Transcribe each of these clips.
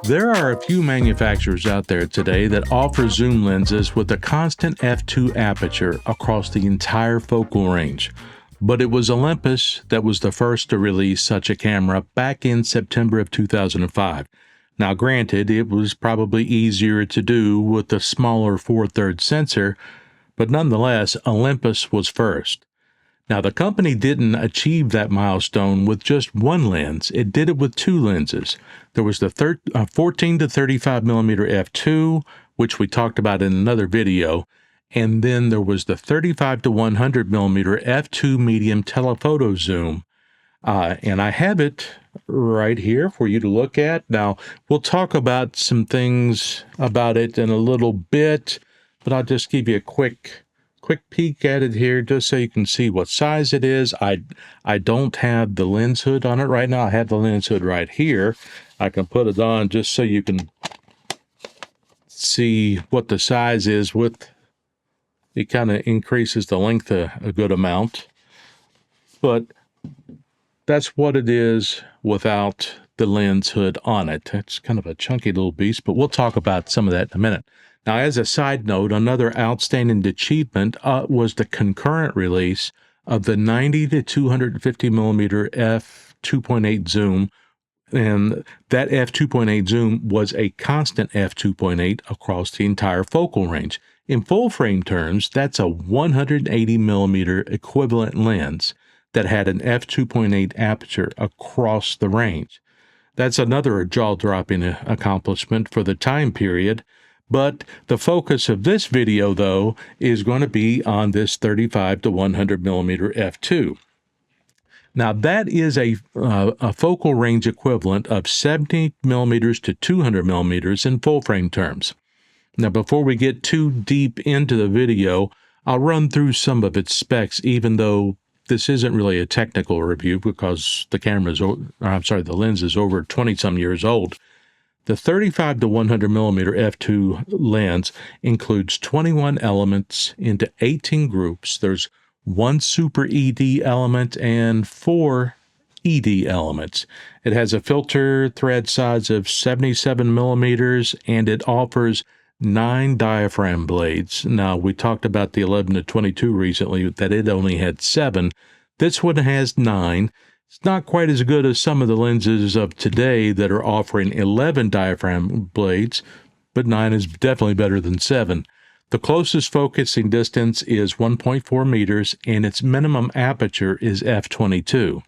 There are a few manufacturers out there today that offer zoom lenses with a constant f2 aperture across the entire focal range. But it was Olympus that was the first to release such a camera back in September of 2005. Now granted, it was probably easier to do with the smaller 4/3 sensor, but nonetheless, Olympus was first. Now, the company didn't achieve that milestone with just one lens. It did it with two lenses. There was the 14 to 35 millimeter f2, which we talked about in another video, and then there was the 35 to 100 millimeter f2 medium telephoto zoom. And I have it right here for you to look at. Now, we'll talk about some things about it in a little bit, but I'll just give you a quick peek at it here just so you can see what size it is. I don't have the lens hood on it right now. I have the lens hood right here. I can put it on just so you can see what the size is. With it kind of increases the length a good amount, but that's what it is without the lens hood on it. It's kind of a chunky little beast, but we'll talk about some of that in a minute. Now, as a side note, another outstanding achievement was the concurrent release of the 90 to 250 millimeter f2.8 zoom, and that f2.8 zoom was a constant f2.8 across the entire focal range. In full frame terms, that's a 180 millimeter equivalent lens that had an f2.8 aperture across the range. That's another jaw-dropping accomplishment for the time period. But the focus of this video, though, is going to be on this 35 to 100 millimeter f2. Now, that is a focal range equivalent of 70 millimeters to 200 millimeters in full frame terms. Now, before we get too deep into the video, I'll run through some of its specs, even though this isn't really a technical review because the lens is over 20-some years old. The 35 to 100 millimeter f2 lens includes 21 elements into 18 groups. There's one super ED element and 4 ED elements. It has a filter thread size of 77 millimeters, and it offers 9 diaphragm blades. Now, we talked about the 11 to 22 recently, that it only had 7. This one has 9. It's not quite as good as some of the lenses of today that are offering 11 diaphragm blades, but 9 is definitely better than 7. The closest focusing distance is 1.4 meters, and its minimum aperture is f22.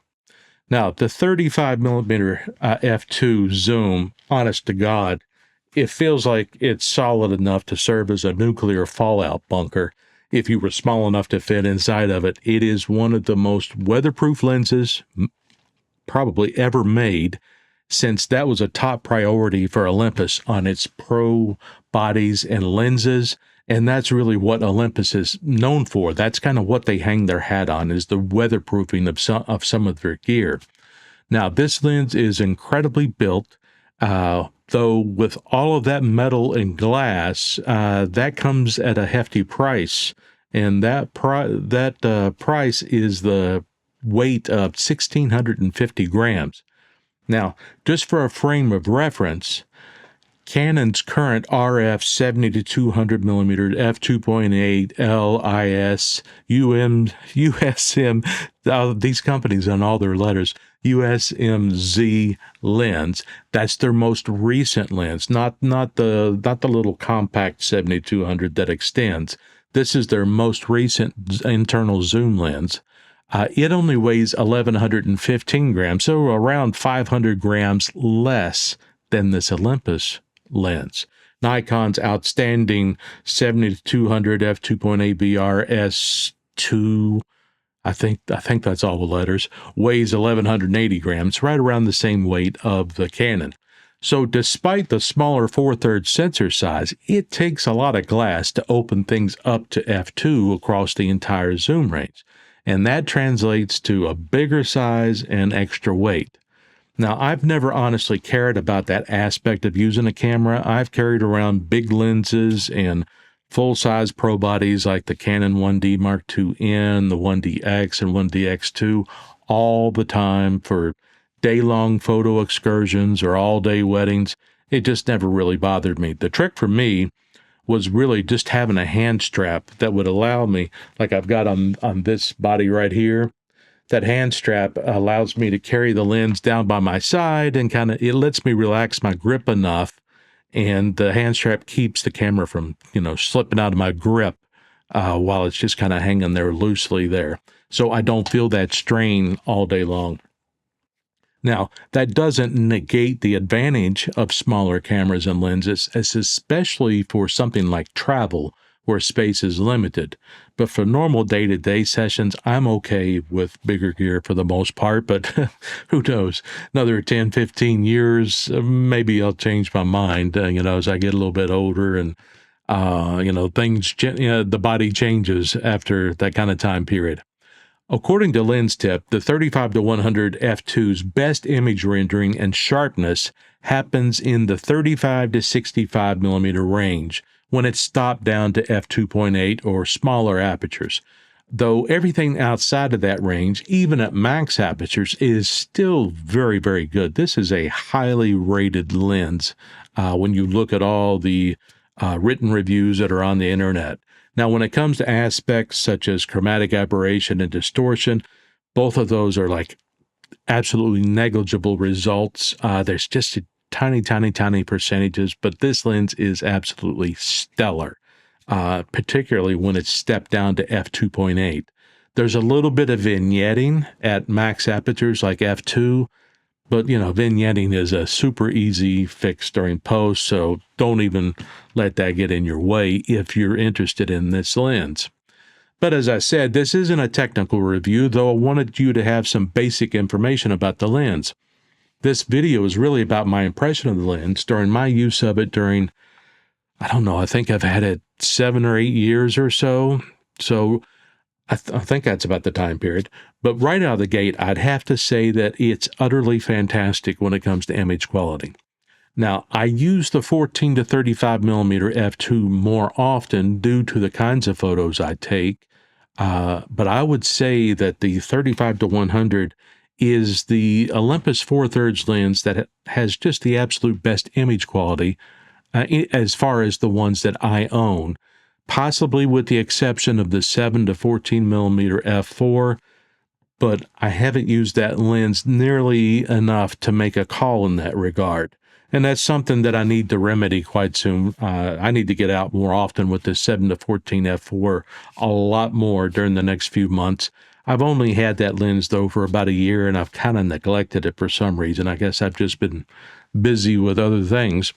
Now, the 35 millimeter f2 zoom, honest to God, it feels like it's solid enough to serve as a nuclear fallout bunker. If you were small enough to fit inside of it, it is one of the most weatherproof lenses probably ever made, since that was a top priority for Olympus on its pro bodies and lenses, and that's really what Olympus is known for. That's kind of what they hang their hat on, is the weatherproofing of some of their gear. Now, this lens is incredibly built, though with all of that metal and glass, that comes at a hefty price, and that price is the weight of 1,650 grams. Now, just for a frame of reference, Canon's current RF 70 to 200 millimeter f2.8 LIS USM, these companies on all their letters, USMZ lens. That's their most recent lens, not the little compact 7200 that extends. This is their most recent internal zoom lens. It only weighs 1,115 grams, so around 500 grams less than this Olympus lens. Nikon's outstanding 70 to 200 f2.8 BR-S2, I think that's all the letters, weighs 1,180 grams, right around the same weight of the Canon. So despite the smaller 4/3 sensor size, it takes a lot of glass to open things up to f2 across the entire zoom range, and that translates to a bigger size and extra weight. Now, I've never honestly cared about that aspect of using a camera. I've carried around big lenses and full-size pro bodies like the Canon 1D Mark II-N, the 1DX, and 1DX2 all the time for day-long photo excursions or all-day weddings, It just never really bothered me. The trick for me was really just having a hand strap that would allow me, like I've got on this body right here, that hand strap allows me to carry the lens down by my side and kind of, it lets me relax my grip enough. And the hand strap keeps the camera from, slipping out of my grip while it's just kind of hanging there loosely there. So I don't feel that strain all day long. Now, that doesn't negate the advantage of smaller cameras and lenses, especially for something like travel, where space is limited. But for normal day-to-day sessions, I'm okay with bigger gear for the most part, but who knows? Another 10, 15 years, maybe I'll change my mind, as I get a little bit older and, the body changes after that kind of time period. According to Lens Tip, the 35 to 100 f2's best image rendering and sharpness happens in the 35 to 65 millimeter range when it's stopped down to f2.8 or smaller apertures. Though everything outside of that range, even at max apertures, is still very, very good. This is a highly rated lens when you look at all the written reviews that are on the internet. Now, when it comes to aspects such as chromatic aberration and distortion, both of those are like absolutely negligible results. There's just a tiny, tiny, tiny percentages, but this lens is absolutely stellar, particularly when it's stepped down to f2.8. There's a little bit of vignetting at max apertures like f2, but, vignetting is a super easy fix during post, so don't even let that get in your way if you're interested in this lens. But as I said, this isn't a technical review, though I wanted you to have some basic information about the lens. This video is really about my impression of the lens during my use of it during, I don't know, I think I've had it 7 or 8 years or so. So I think that's about the time period. But right out of the gate, I'd have to say that it's utterly fantastic when it comes to image quality. Now, I use the 14 to 35 millimeter f2 more often due to the kinds of photos I take, but I would say that the 35 to 100 is the Olympus 4/3 lens that has just the absolute best image quality as far as the ones that I own, possibly with the exception of the 7 to 14 millimeter f4, but I haven't used that lens nearly enough to make a call in that regard. And that's something that I need to remedy quite soon. I need to get out more often with this 7 to 14 f4 a lot more during the next few months. I've only had that lens though for about a year, and I've kind of neglected it for some reason. I guess I've just been busy with other things.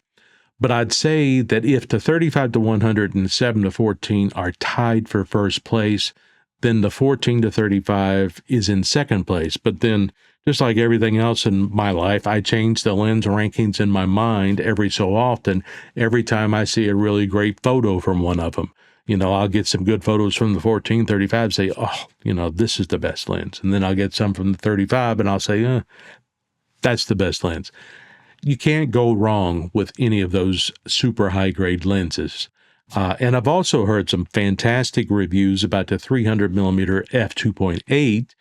But I'd say that if the 35 to 100 and 7 to 14 are tied for first place, then the 14 to 35 is in second place. But then, just like everything else in my life, I change the lens rankings in my mind every so often, every time I see a really great photo from one of them. I'll get some good photos from the 14-35, say, oh, this is the best lens. And then I'll get some from the 35 and I'll say, that's the best lens. You can't go wrong with any of those super high-grade lenses. And I've also heard some fantastic reviews about the 300 millimeter f2.8,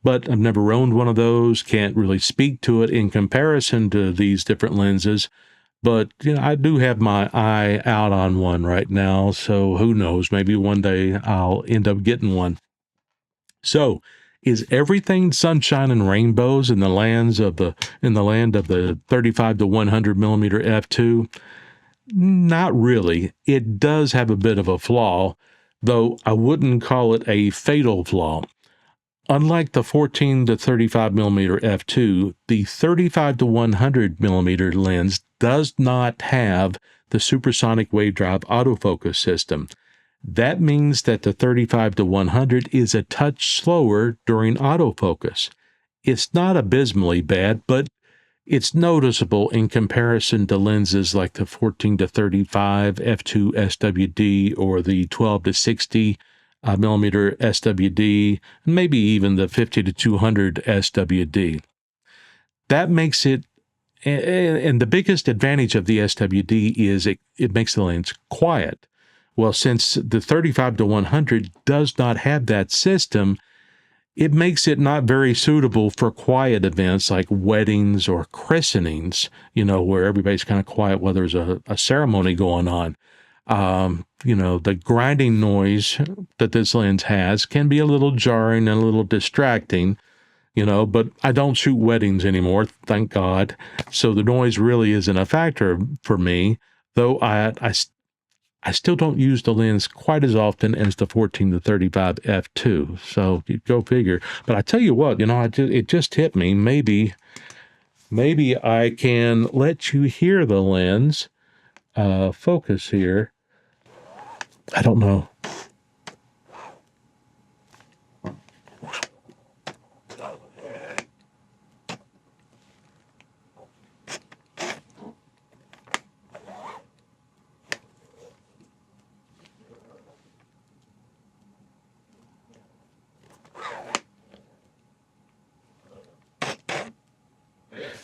but I've never owned one of those, can't really speak to it in comparison to these different lenses. But, I do have my eye out on one right now, so who knows, maybe one day I'll end up getting one. So, is everything sunshine and rainbows in the land of the 35 to 100 millimeter f2? Not really. It does have a bit of a flaw, though I wouldn't call it a fatal flaw. Unlike the 14 to 35 millimeter f2, the 35 to 100 millimeter lens does not have the supersonic wave drive autofocus system. That means that the 35 to 100 is a touch slower during autofocus. It's not abysmally bad, but it's noticeable in comparison to lenses like the 14 to 35 f2 SWD or the 12 to 60 millimeter SWD, and maybe even the 50 to 200 SWD. That makes it, and the biggest advantage of the SWD is it makes the lens quiet. Well, since the 35 to 100 does not have that system, it makes it not very suitable for quiet events like weddings or christenings, where everybody's kind of quiet while there's a ceremony going on. The grinding noise that this lens has can be a little jarring and a little distracting, but I don't shoot weddings anymore, thank God. So the noise really isn't a factor for me, though I still don't use the lens quite as often as the 14 to 35 f2. So you go figure. But I tell you what, it just hit me. Maybe I can let you hear the lens focus here. I don't know.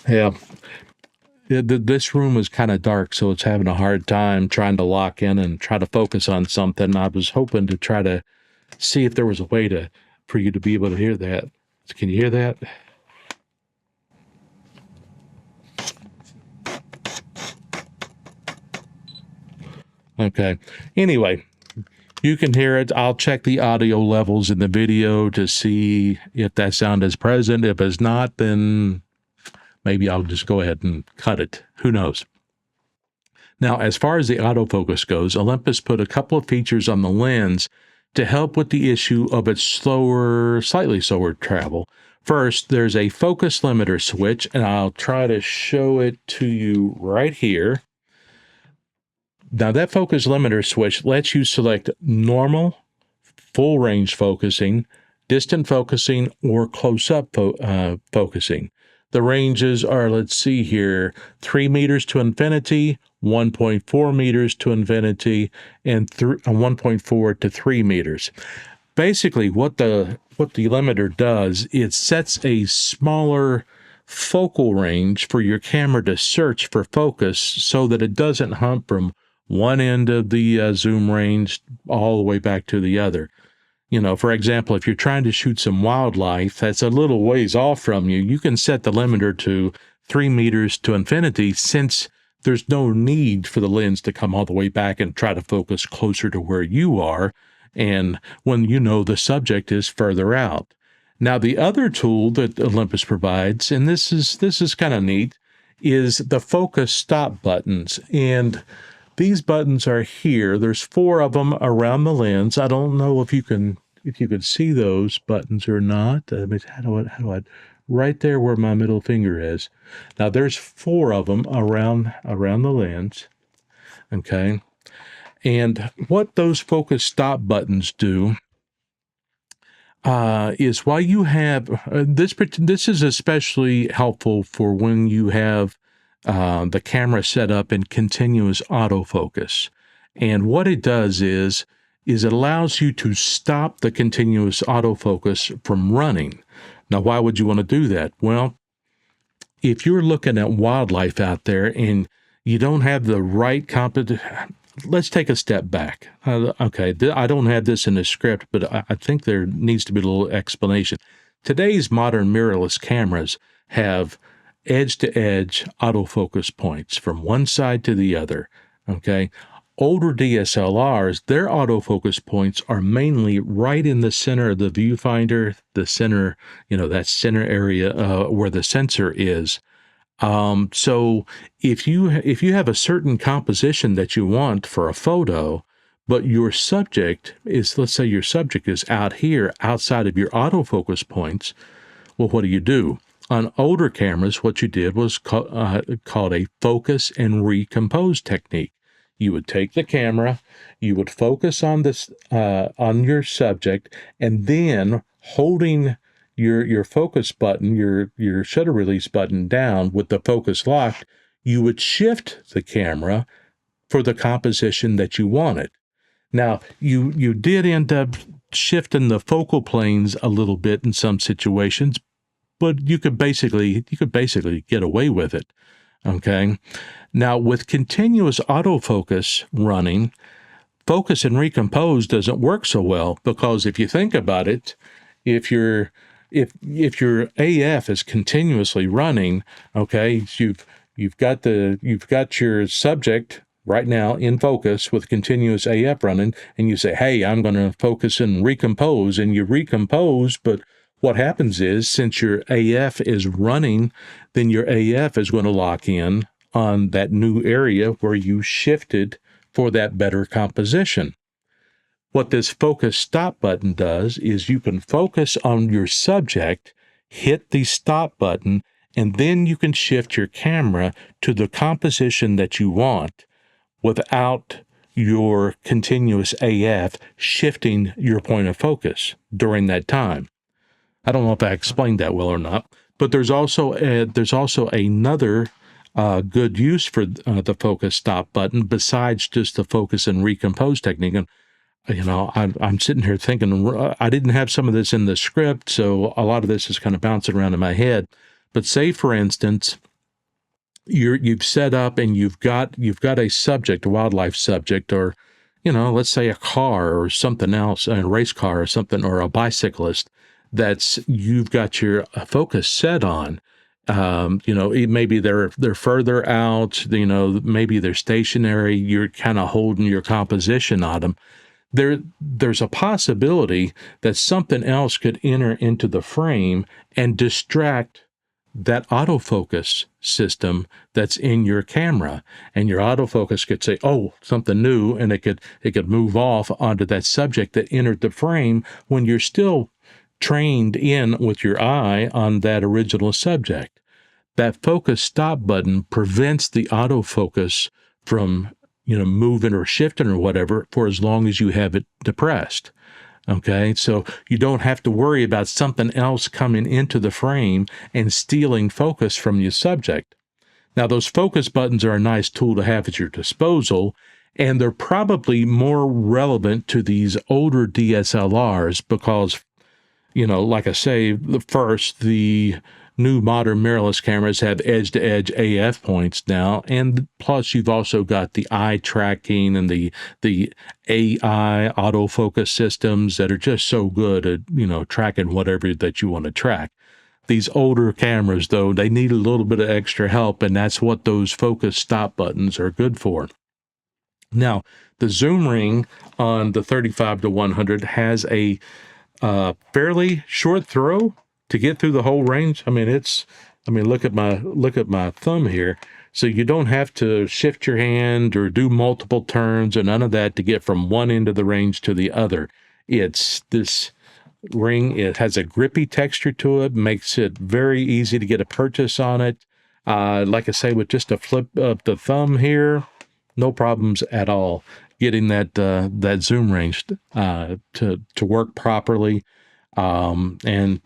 Yeah. This room is kind of dark, so it's having a hard time trying to lock in and try to focus on something. I was hoping to try to see if there was a way for you to be able to hear that. Can you hear that? Okay. Anyway, you can hear it. I'll check the audio levels in the video to see if that sound is present. If it's not, then maybe I'll just go ahead and cut it. Who knows? Now, as far as the autofocus goes, Olympus put a couple of features on the lens to help with the issue of its slightly slower travel. First, there's a focus limiter switch, and I'll try to show it to you right here. Now, that focus limiter switch lets you select normal, full range focusing, distant focusing, or close-up focusing. The ranges are, let's see here, 3 meters to infinity, 1.4 meters to infinity, and 1.4 to 3 meters. Basically, what the limiter does, it sets a smaller focal range for your camera to search for focus so that it doesn't hump from one end of the zoom range all the way back to the other. For example, if you're trying to shoot some wildlife that's a little ways off from you, you can set the limiter to 3 meters to infinity, since there's no need for the lens to come all the way back and try to focus closer to where you are, and when the subject is further out. Now, the other tool that Olympus provides, and this is kind of neat, is the focus stop buttons. And these buttons are here. There's 4 of them around the lens. I don't know if you can see those buttons or not. How do I right there where my middle finger is. Now there's 4 of them around the lens. Okay. And what those focus stop buttons do is while you have this is especially helpful for when you have the camera set up in continuous autofocus. And what it does is it allows you to stop the continuous autofocus from running. Now, why would you want to do that? Well, if you're looking at wildlife out there and you don't have the right let's take a step back. Okay, I don't have this in the script, but I think there needs to be a little explanation. Today's modern mirrorless cameras have edge-to-edge autofocus points from one side to the other, okay? Older DSLRs, their autofocus points are mainly right in the center of the viewfinder, the center, that center area where the sensor is. So if you have a certain composition that you want for a photo, but your subject is, let's say your subject is out here outside of your autofocus points, well, what do? On older cameras, what you did was called a focus and recompose technique. You would take the camera, you would focus on this on your subject, and then holding your focus button, your shutter release button down with the focus locked, you would shift the camera for the composition that you wanted. Now, you did end up shifting the focal planes a little bit in some situations, but you could basically get away with it. Okay. Now, with continuous autofocus running, focus and recompose doesn't work so well, because if you think about it, if your AF is continuously running, okay, you've got your subject right now in focus with continuous AF running, and you say, hey, I'm going to focus and recompose, and you recompose, but what happens is, since your AF is running, then your AF is going to lock in on that new area where you shifted for that better composition. What this focus stop button does is you can focus on your subject, hit the stop button, and then you can shift your camera to the composition that you want without your continuous AF shifting your point of focus during that time. I don't know if I explained that well or not, but there's also another good use for the focus stop button besides just the focus and recompose technique. And I'm sitting here thinking, I didn't have some of this in the script, so a lot of this is kind of bouncing around in my head. But say, for instance, you've set up and you've got a subject, a wildlife subject, or let's say a car or something else, a race car or something, or a bicyclist you've got your focus set on. Maybe they're further out, maybe they're stationary, you're kind of holding your composition on them. There's a possibility that something else could enter into the frame and distract that autofocus system that's in your camera, and your autofocus could say, oh, something new, and it could move off onto that subject that entered the frame when you're still trained in with your eye on that original subject. That focus stop button prevents the autofocus from moving or shifting or whatever for as long as you have it depressed. Okay, so you don't have to worry about something else coming into the frame and stealing focus from your subject. Now, those focus buttons are a nice tool to have at your disposal, and they're probably more relevant to these older DSLRs because, like I say, the new modern mirrorless cameras have edge-to-edge AF points now, and plus you've also got the eye tracking and the AI autofocus systems that are just so good at tracking whatever that you want to track. These older cameras, though, they need a little bit of extra help, and that's what those focus stop buttons are good for. Now, the zoom ring on the 35-100 has a fairly short throw to get through the whole range. Look at my thumb here. So you don't have to shift your hand or do multiple turns or none of that to get from one end of the range to the other. It's this ring. It has a grippy texture to it, makes it very easy to get a purchase on it. Like I say, with just a flip of the thumb here, no problems at all getting that zoom range to work properly. And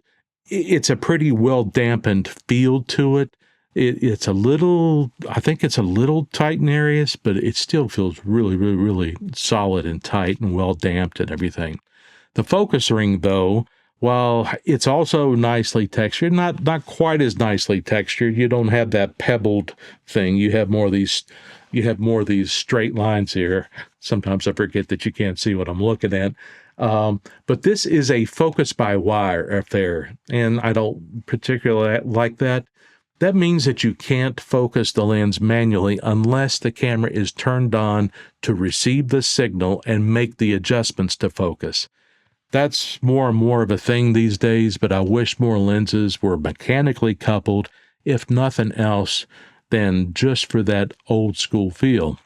it's a pretty well dampened feel to it. It's a little, I think it's a little tight in areas, but it still feels really, really, really solid and tight and well damped and everything. The focus ring, though, while it's also nicely textured, not quite as nicely textured. You don't have that pebbled thing. You have more of these straight lines here. Sometimes I forget that you can't see what I'm looking at. But this is a focus by wire affair, and I don't particularly like that. That means that you can't focus the lens manually unless the camera is turned on to receive the signal and make the adjustments to focus. That's more and more of a thing these days, but I wish more lenses were mechanically coupled, if nothing else, than just for that old school feel.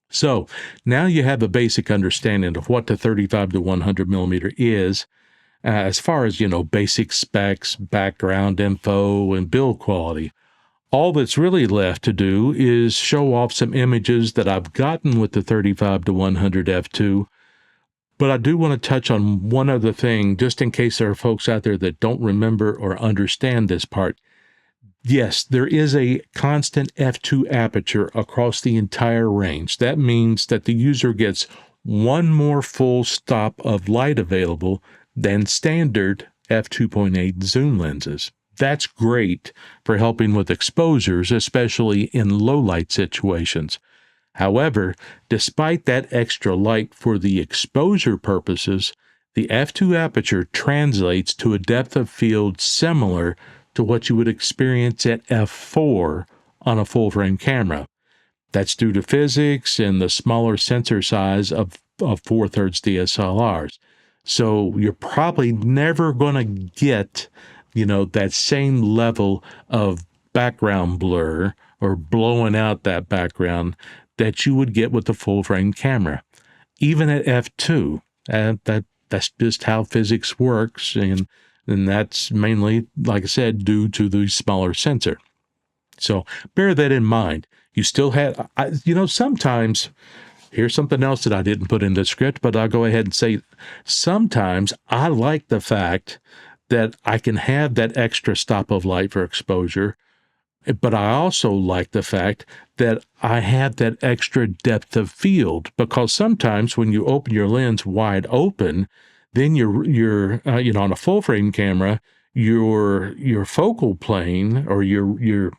So now you have a basic understanding of what the 35-100 millimeter is, as far as, basic specs, background info, and build quality. All that's really left to do is show off some images that I've gotten with the 35-100 f2. But I do want to touch on one other thing, just in case there are folks out there that don't remember or understand this part. Yes, there is a constant f2 aperture across the entire range. That means that the user gets one more full stop of light available than standard f2.8 zoom lenses. That's great for helping with exposures, especially in low light situations. However, despite that extra light for the exposure purposes, the f2 aperture translates to a depth of field similar to what you would experience at f4 on a full-frame camera. That's due to physics and the smaller sensor size of 4/3 DSLRs. So you're probably never going to get, that same level of background blur or blowing out that background that you would get with the full-frame camera. Even at f2, that's just how physics works, and that's mainly, like I said, due to the smaller sensor. So bear that in mind. You still have, sometimes, here's something else that I didn't put in the script, but I'll go ahead and say, sometimes I like the fact that I can have that extra stop of light for exposure, but I also like the fact that I have that extra depth of field, because sometimes when you open your lens wide open, then you're on a full frame camera, your focal plane or your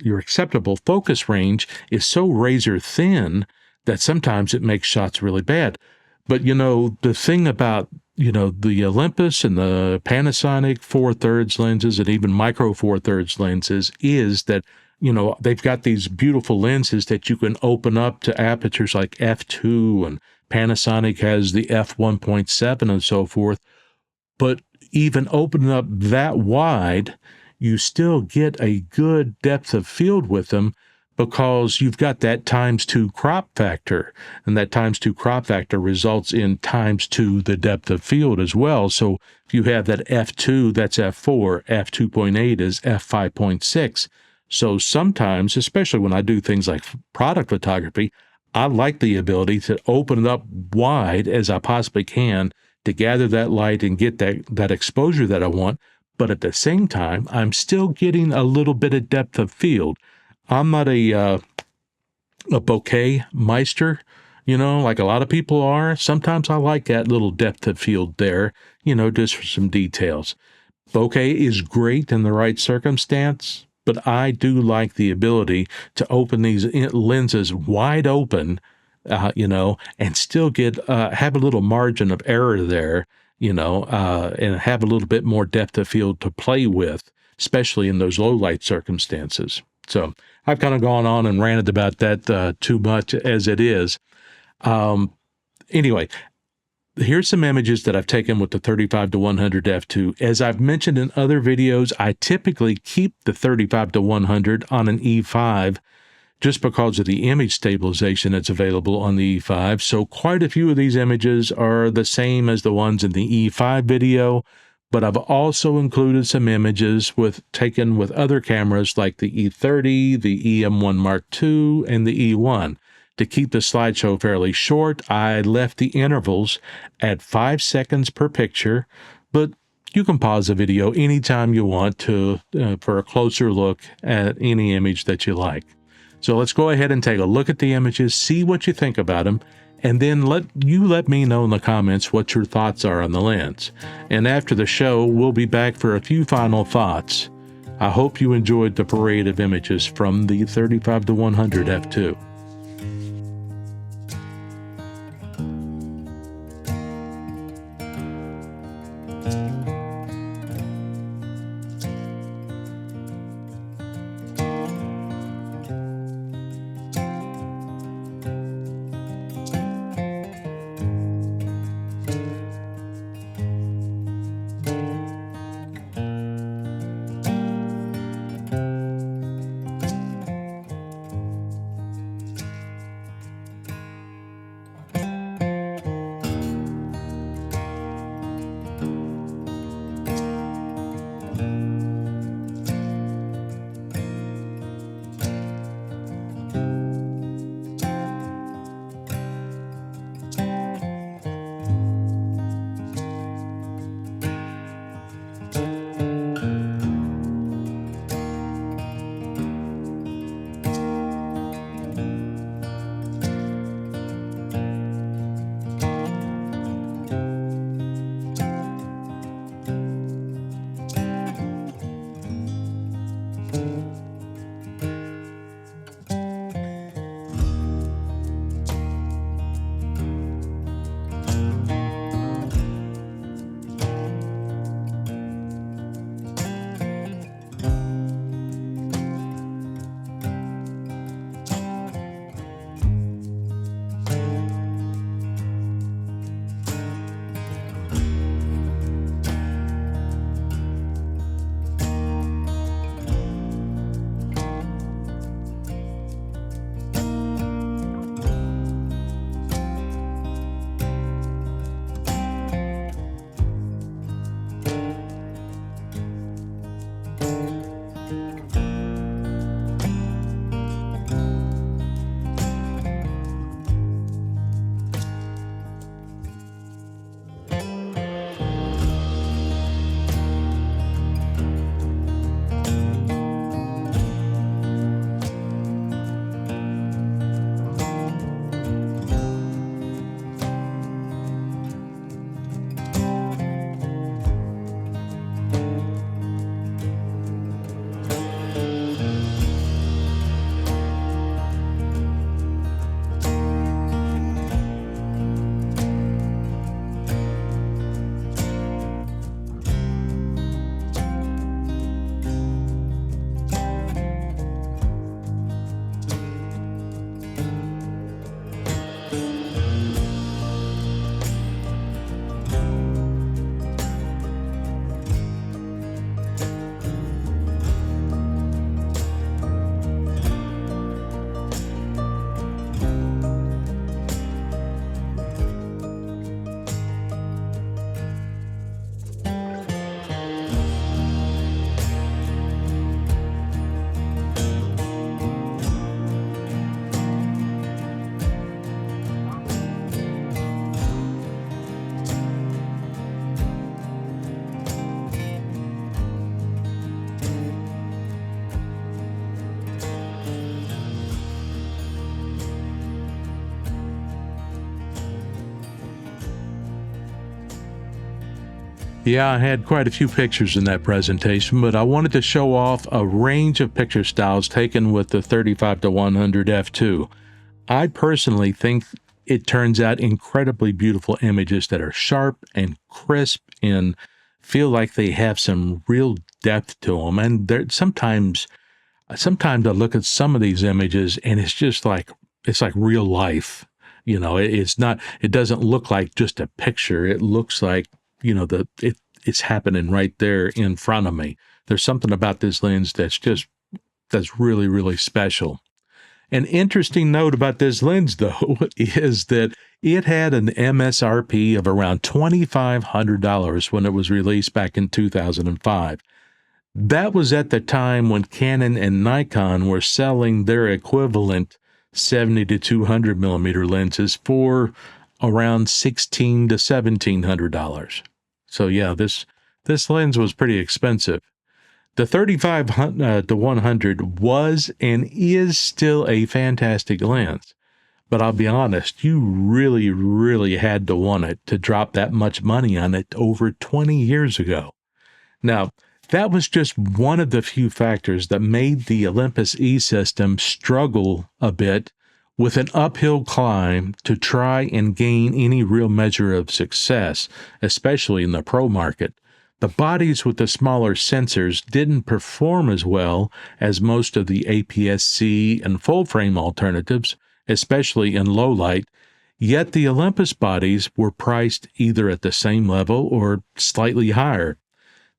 acceptable focus range is so razor thin that sometimes it makes shots really bad. But the thing about the Olympus and the Panasonic 4/3 lenses and even micro 4/3 lenses is that they've got these beautiful lenses that you can open up to apertures like f2, and Panasonic has the f1.7 and so forth. But even opening up that wide, you still get a good depth of field with them, because you've got that ×2 crop factor, and that ×2 crop factor results in ×2 the depth of field as well. So if you have that f2, that's f4, f2.8 is f5.6. So sometimes, especially when I do things like product photography, I like the ability to open it up wide as I possibly can to gather that light and get that exposure that I want. But at the same time, I'm still getting a little bit of depth of field. I'm not a bokeh meister, like a lot of people are. Sometimes I like that little depth of field there, just for some details. Bokeh is great in the right circumstance, but I do like the ability to open these lenses wide open, and still get have a little margin of error there, and have a little bit more depth of field to play with, especially in those low light circumstances. So I've kind of gone on and ranted about that too much as it is. Anyway, here's some images that I've taken with the 35-100 f2. As I've mentioned in other videos, I typically keep the 35-100 on an E5 just because of the image stabilization that's available on the E5. So quite a few of these images are the same as the ones in the E5 video, but I've also included some images taken with other cameras like the E30, the EM1 Mark II, and the E1. To keep the slideshow fairly short, I left the intervals at 5 seconds per picture, but you can pause the video anytime you want to for a closer look at any image that you like. So let's go ahead and take a look at the images, see what you think about them, and then let me know in the comments what your thoughts are on the lens. And after the show, we'll be back for a few final thoughts. I hope you enjoyed the parade of images from the 35-100 f2. Yeah, I had quite a few pictures in that presentation, but I wanted to show off a range of picture styles taken with the 35 to 100 f2. I personally think it turns out incredibly beautiful images that are sharp and crisp and feel like they have some real depth to them. And sometimes I look at some of these images and it's just like it's like real life. It's not. It doesn't look like just a picture. It looks like it's happening right there in front of me. There's something about this lens that's really really special. An interesting note about this lens, though, is that it had an MSRP of around $2,500 when it was released back in 2005. That was at the time when Canon and Nikon were selling their equivalent 70 to 200 millimeter lenses for around $1,600 to $1,700. So yeah, this lens was pretty expensive. The 35 to 100 was and is still a fantastic lens, but I'll be honest, you really, really had to want it to drop that much money on it over 20 years ago. Now, that was just one of the few factors that made the Olympus E system struggle a bit with an uphill climb to try and gain any real measure of success, especially in the pro market. The bodies with the smaller sensors didn't perform as well as most of the APS-C and full-frame alternatives, especially in low light, yet the Olympus bodies were priced either at the same level or slightly higher.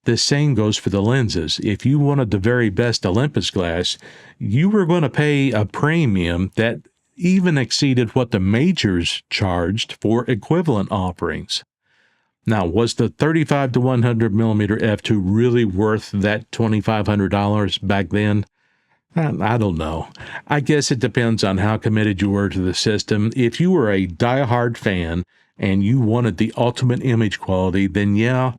The same goes for the lenses. If you wanted the very best Olympus glass, you were going to pay a premium that even exceeded what the majors charged for equivalent offerings. Now, was the 35 to 100 millimeter f2 really worth that $2,500 back then? I don't know. I guess it depends on how committed you were to the system. If you were a diehard fan and you wanted the ultimate image quality, then yeah,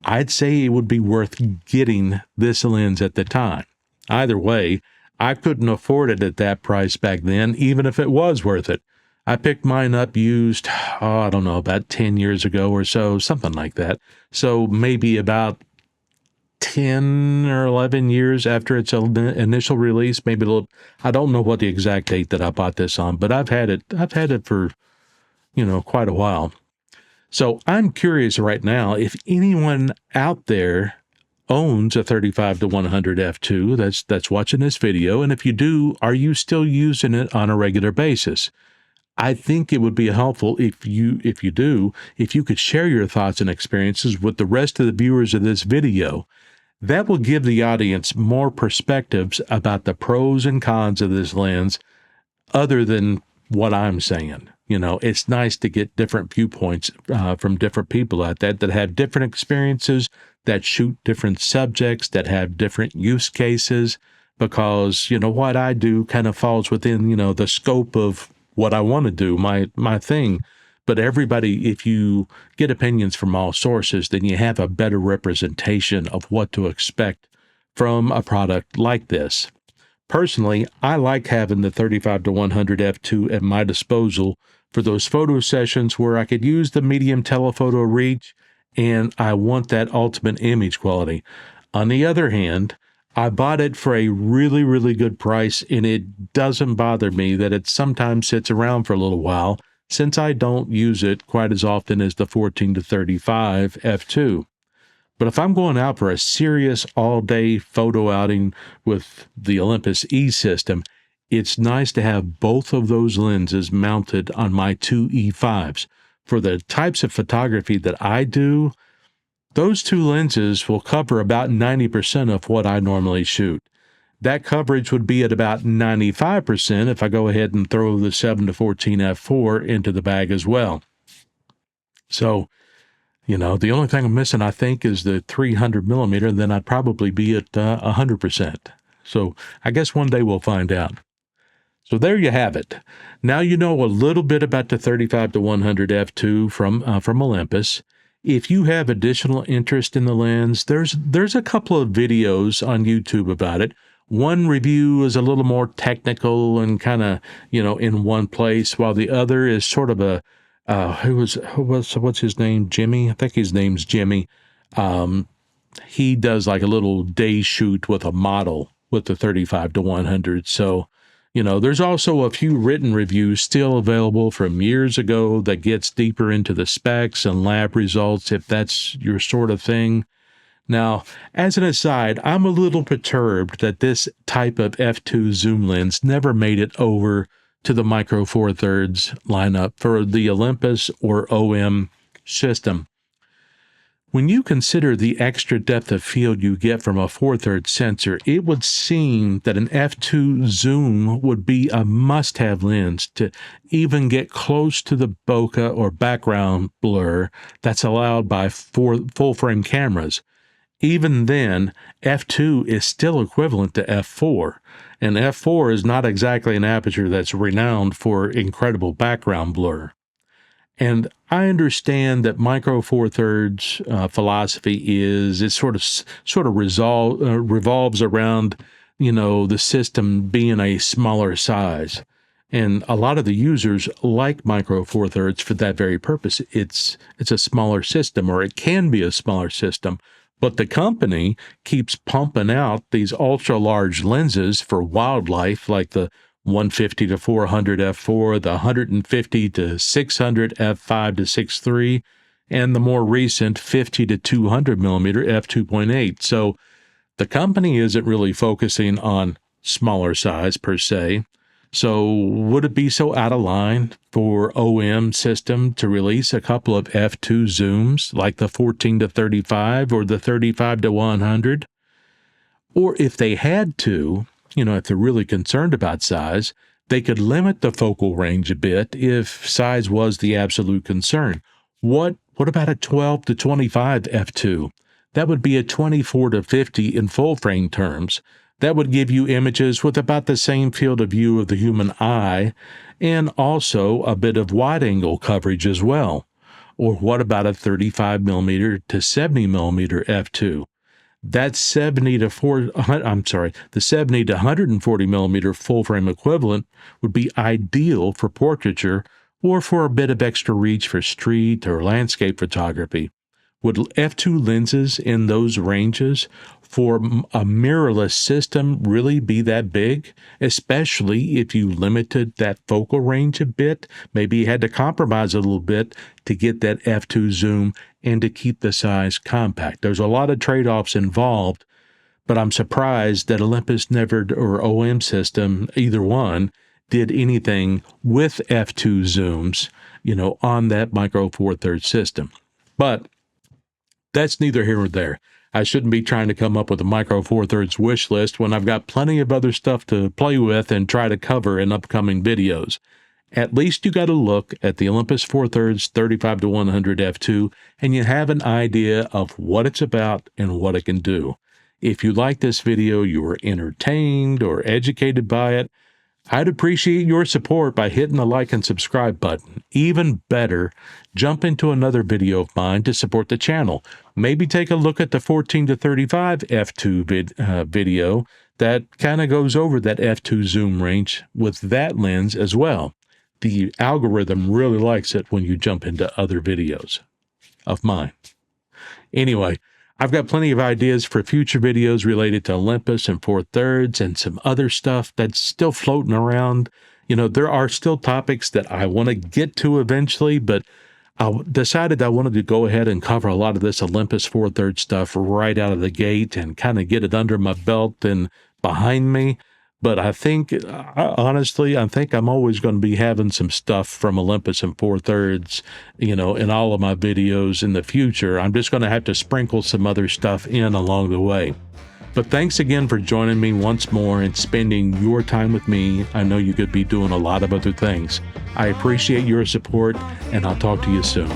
I'd say it would be worth getting this lens at the time. Either way, I couldn't afford it at that price back then, even if it was worth it. I picked mine up used, I don't know, about 10 years ago or so, something like that. So maybe about 10 or 11 years after its initial release, maybe a little, I don't know what the exact date that I bought this on, but I've had it for, quite a while. So I'm curious right now if anyone out there owns a 35 to 100 f2 that's watching this video, and if you do, are you still using it on a regular basis? I think it would be helpful if you could share your thoughts and experiences with the rest of the viewers of this video. That will give the audience more perspectives about the pros and cons of this lens other than what I'm saying. It's nice to get different viewpoints from different people out there that have different experiences, that shoot different subjects, that have different use cases, because, what I do kind of falls within, the scope of what I want to do, my thing. But everybody, if you get opinions from all sources, then you have a better representation of what to expect from a product like this. Personally, I like having the 35 to 100 f2 at my disposal for those photo sessions where I could use the medium telephoto reach and I want that ultimate image quality. On the other hand, I bought it for a really, really good price, and it doesn't bother me that it sometimes sits around for a little while since I don't use it quite as often as the 14 to 35 f2. But if I'm going out for a serious all-day photo outing with the Olympus E system, it's nice to have both of those lenses mounted on my two E5s. For the types of photography that I do, those two lenses will cover about 90% of what I normally shoot. That coverage would be at about 95% if I go ahead and throw the 7 to 14 f4 into the bag as well. So, the only thing I'm missing, I think, is the 300 millimeter, and then I'd probably be at 100%. So I guess one day we'll find out. So there you have it. Now you know a little bit about the 35 to 100 f2 from Olympus. If you have additional interest in the lens, there's a couple of videos on YouTube about it. One review is a little more technical and kind of, in one place, while the other is sort of a what's his name? Jimmy? I think his name's Jimmy. He does like a little day shoot with a model with the 35-100. So, there's also a few written reviews still available from years ago that gets deeper into the specs and lab results if that's your sort of thing. Now, as an aside, I'm a little perturbed that this type of f2 zoom lens never made it over to the Micro Four Thirds lineup for the Olympus or OM system. When you consider the extra depth of field you get from a 4/3 sensor, it would seem that an f2 zoom would be a must-have lens to even get close to the bokeh or background blur that's allowed by full-frame cameras. Even then, f2 is still equivalent to f4, and f4 is not exactly an aperture that's renowned for incredible background blur. And I understand that Micro Four Thirds philosophy is it sort of revolves around the system being a smaller size, and a lot of the users like Micro Four Thirds for that very purpose. It's a smaller system, or it can be a smaller system. But the company keeps pumping out these ultra large lenses for wildlife, like the 150 to 400 f4, the 150 to 600 f5 to 6.3, and the more recent 50 to 200 millimeter f2.8. So the company isn't really focusing on smaller size per se. So would it be so out of line for OM system to release a couple of f2 zooms like the 14 to 35 or the 35 to 100? Or if they had to, if they're really concerned about size, they could limit the focal range a bit if size was the absolute concern. What about a 12 to 25 f2? That would be a 24 to 50 in full frame terms. That would give you images with about the same field of view of the human eye, and also a bit of wide-angle coverage as well. Or what about a 35 millimeter to 70 millimeter f2? That the 70 to 140 millimeter full frame equivalent would be ideal for portraiture or for a bit of extra reach for street or landscape photography. Would f2 lenses in those ranges for a mirrorless system really be that big? Especially if you limited that focal range a bit, maybe you had to compromise a little bit to get that f2 zoom and to keep the size compact. There's a lot of trade-offs involved, but I'm surprised that Olympus never, or OM system, either one, did anything with f2 zooms, on that Micro Four Thirds system. But that's neither here nor there. I shouldn't be trying to come up with a Micro Four Thirds wish list when I've got plenty of other stuff to play with and try to cover in upcoming videos. At least you got to look at the Olympus Four Thirds 35 to 100 f2 and you have an idea of what it's about and what it can do. If you like this video, you were entertained or educated by it, I'd appreciate your support by hitting the like and subscribe button. Even better, jump into another video of mine to support the channel. Maybe take a look at the 14 to 35 f2 video that kind of goes over that f2 zoom range with that lens as well. The algorithm really likes it when you jump into other videos of mine. Anyway, I've got plenty of ideas for future videos related to Olympus and Four Thirds and some other stuff that's still floating around. There are still topics that I want to get to eventually, but I decided I wanted to go ahead and cover a lot of this Olympus Four Thirds stuff right out of the gate and kind of get it under my belt and behind me. But I think, honestly, I'm always going to be having some stuff from Olympus and Four Thirds, in all of my videos in the future. I'm just going to have to sprinkle some other stuff in along the way. But thanks again for joining me once more and spending your time with me. I know you could be doing a lot of other things. I appreciate your support, and I'll talk to you soon.